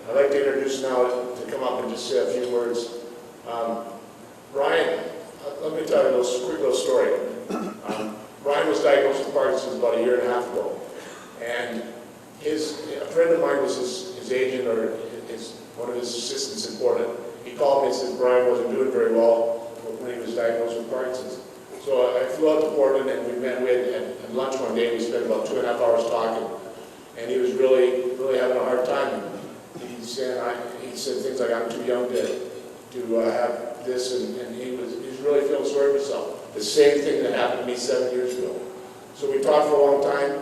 I'd like to introduce now to come up and just say a few words. Brian, let me tell you a quick little story. Brian was diagnosed with Parkinson's about a year and a half ago, and a friend of mine was his agent or one of his assistants in Portland. He called me and said Brian wasn't doing very well when he was diagnosed with Parkinson's. So I flew out to Portland and we met at lunch one day. We spent about 2.5 hours talking, and he was really having a hard time. He said things like, I'm too young to have this, and he was really feeling sorry for himself. The same thing that happened to me 7 years ago. So we talked for a long time,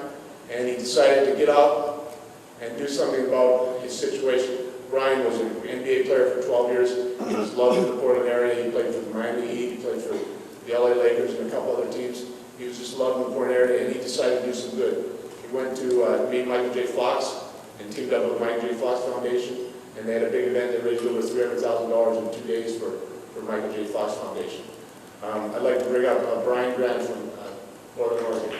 and he decided to get out and do something about his situation. Brian was an NBA player for 12 years. He was loved in the Portland area. He played for the Miami Heat. He played for the LA Lakers and a couple other teams. He was just loved in the Portland area, and he decided to do some good. He went to meet Michael J. Fox and teamed up with the Michael J. Fox Foundation, and they had a big event that raised over $300,000 in 2 days for Michael J. Fox Foundation. I'd like to bring up Brian Grant from Portland, Oregon.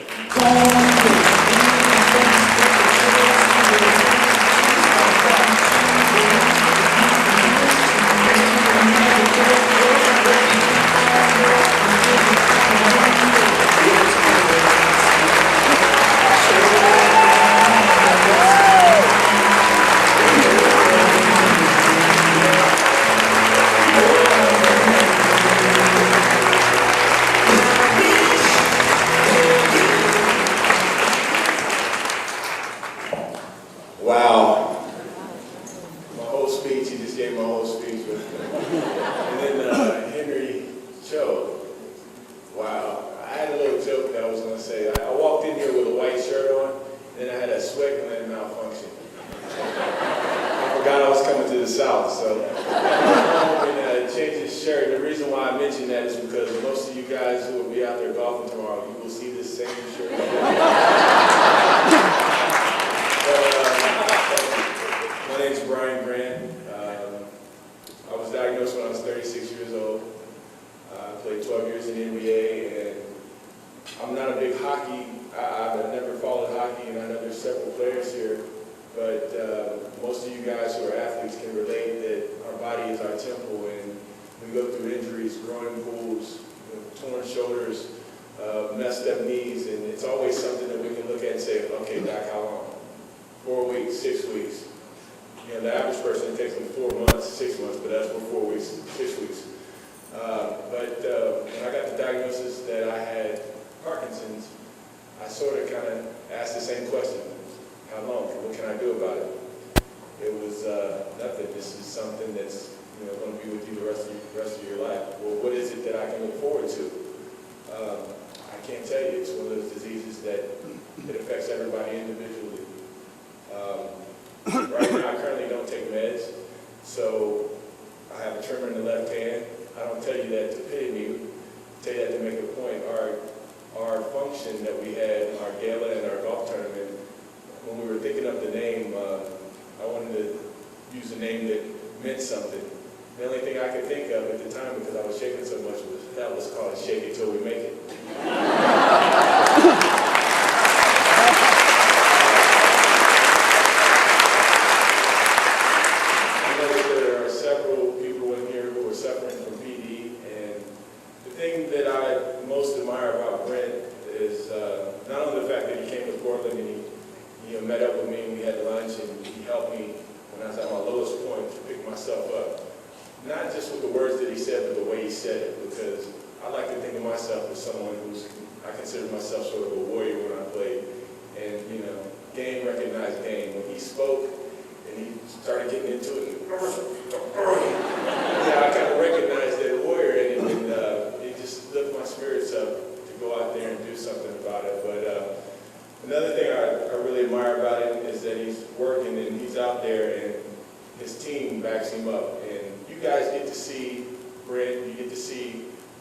When I got the diagnosis that I had Parkinson's, I sort of kind of asked the same question: how long? What can I do about it? It was nothing. This is something that's going to be with you the rest of your life. Well, what is it that I can look forward to? I can't tell you. It's one of those diseases that it affects everybody individually. Right now, I currently don't take meds, so I have a tremor in the left hand. I don't tell you that to pity me. I tell you that to make a point. Our function that we had in our gala and our golf tournament, when we were thinking up the name, I wanted to use a name that meant something. The only thing I could think of at the time, because I was shaking so much, was called Shake It Till We Make It.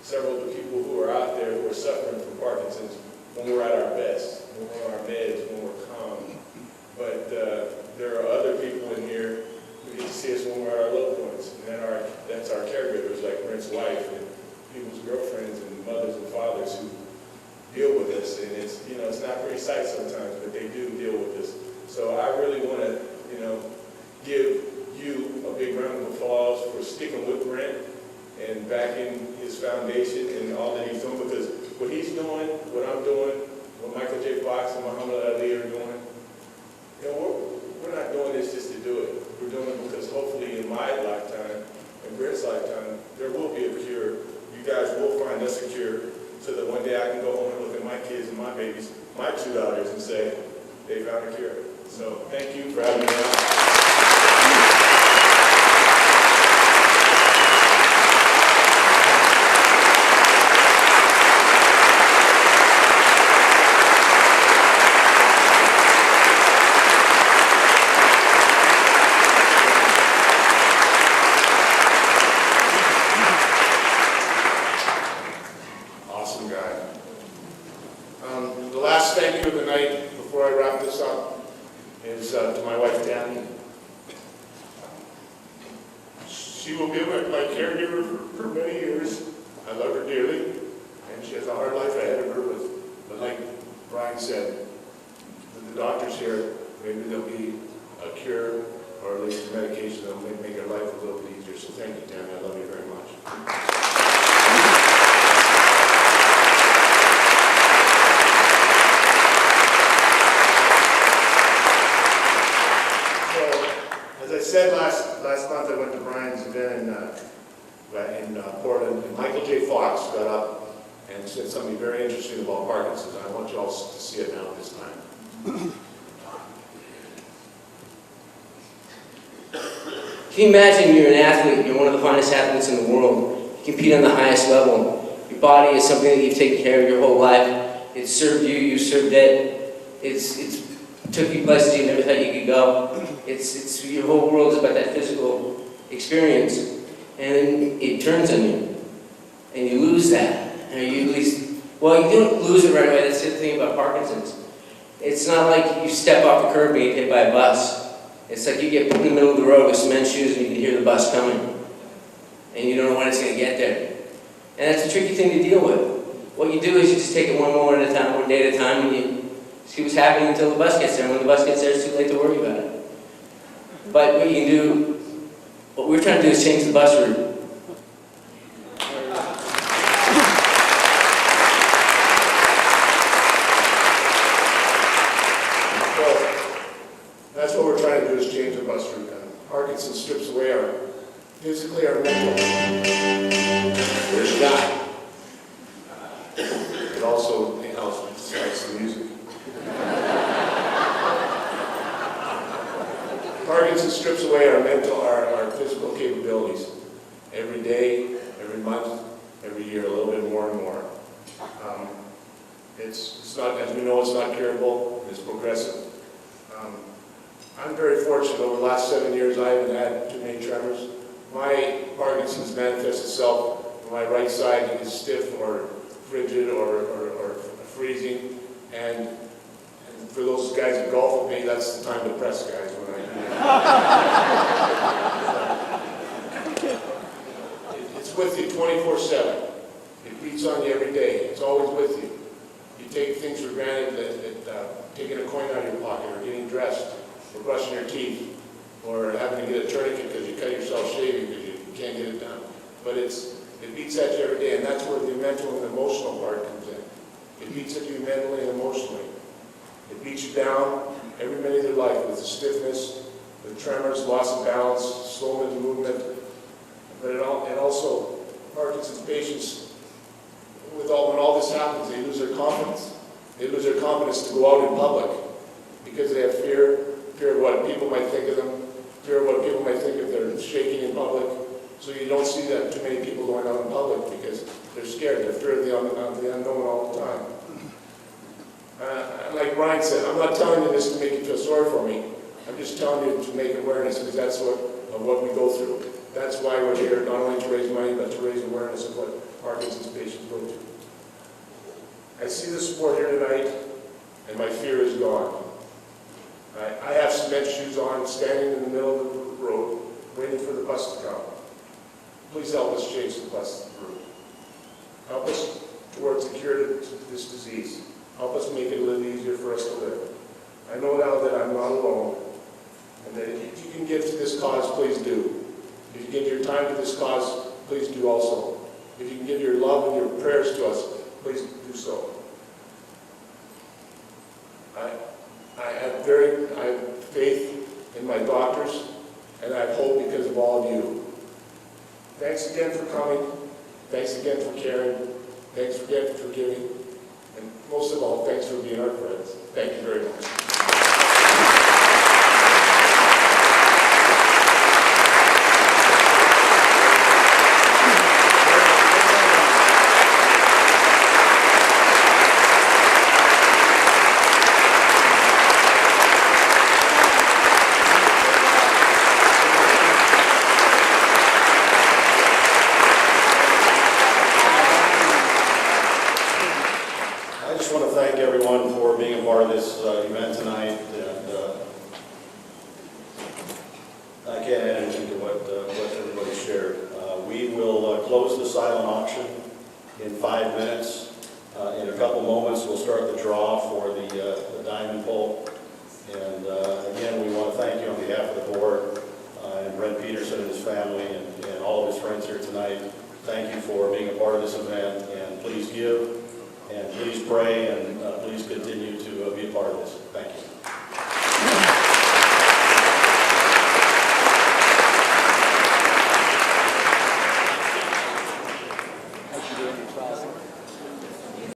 Several of the people who are out there who are suffering from Parkinson's when we're at our best, when we're on our meds, when we're calm. But there are other people in here who get to see us when we're at our low points. And that's our caregivers, like Brent's wife and people's girlfriends and mothers and fathers who deal with us. And it's not a pretty sight sometimes, but they do deal with us. So I really want to give you round of applause for sticking with Brent and backing his foundation and all that he's doing, because what he's doing, what I'm doing, what Michael J. Fox and Muhammad Ali are doing, you know, we're not doing this just to do it. We're doing it because hopefully in my lifetime, in Brent's lifetime, there will be a cure. You guys will find us a cure so that one day I can go home and look at my kids and my babies, my 2 daughters, and say, they found a cure. So thank you for having me on. Awesome guy. The last thank you of the night before I wrap this up is to my wife, Tammy. She will be my caregiver for many years. I love her dearly, and she has a hard life ahead of her, but like Brian said, with the doctors here, maybe there'll be a cure or at least a medication that will make her life a little bit easier. So thank you, Tammy. I love you very much. As I said last month, I went to Brian's event in Portland, and Michael J. Fox got up and said something very interesting about Parkinson's. I want you all to see it now this time. Can you imagine you're an athlete, you're one of the finest athletes in the world, you compete on the highest level, your body is something that you've taken care of your whole life, it served you, you served it, it's took you places you never thought you could go. It's your whole world is about that physical experience, and it turns on you, and you lose that, or you at least, well, you don't lose it right away. That's the thing about Parkinson's. It's not like you step off the curb and you get hit by a bus. It's like you get put in the middle of the road with cement shoes and you can hear the bus coming, and you don't know when it's going to get there. And that's a tricky thing to deal with. What you do is you just take it one moment at a time, one day at a time, and you see what's happening until the bus gets there. When the bus gets there, it's too late to worry about it. But what you can do, what we're trying to do is change the bus route. Well, that's what we're trying to do, is change the bus route. Parkinson's strips away our physically, our mental. There's a guy. It also, you know, likes the music. Parkinson's strips away our mental, our physical capabilities every day, every month, every year, a little bit more and more. It's not, as we know, it's not curable, it's progressive. I'm very fortunate. Over the last 7 years, I haven't had too many tremors. My Parkinson's manifests itself. My right side is stiff or frigid or freezing, and for those guys that golf with me, that's the time to press, guys. When it's with you 24/7. It beats on you every day. It's always with you. You take things for granted, that taking a coin out of your pocket, or getting dressed, or brushing your teeth, or having to get a tourniquet because you cut yourself shaving because you can't get it done. But it beats at you every day, and that's where the mental and emotional part comes in. It beats at you mentally and emotionally. It beats you down every minute of your life with the stiffness, the tremors, loss of balance, slowness of movement. But it also, Parkinson's patients, when all this happens, they lose their confidence. They lose their confidence to go out in public because they have fear of what people might think of them, fear of what people might think if they're shaking in public. So you don't see that too many people going out in public because they're scared. They're fear of the unknown all the time. Like Brian said, I'm not telling you this to make you feel sorry for me. I'm just telling you to make awareness, because that's what we go through. That's why we're here, not only to raise money, but to raise awareness of what Parkinson's patients go through. I see the support here tonight, and my fear is gone. I have cement shoes on, standing in the middle of the road, waiting for the bus to come. Please help us change the bus route. Help us towards the cure to this disease. Help us make it a little easier for us to live. I know now that I'm not alone, and that if you can give to this cause, please do. If you give your time to this cause, please do also. If you can give your love and your prayers to us, please do so. I have faith in my doctors, and I have hope because of all of you. Thanks again for coming. Thanks again for caring. Thanks again for giving. And most of all, thanks for being our friends. Thank you very much. I just want to thank everyone for being a part of this event tonight, and I can't add anything to what everybody shared. We will close the silent auction in 5 minutes. In a couple moments, we'll start the draw for the diamond pole. And again, we want to thank you on behalf of the board and Brent Peterson and his family and all of his friends here tonight. Thank you for being a part of this event, and please give. And please pray, and please continue to be a part of this. Thank you.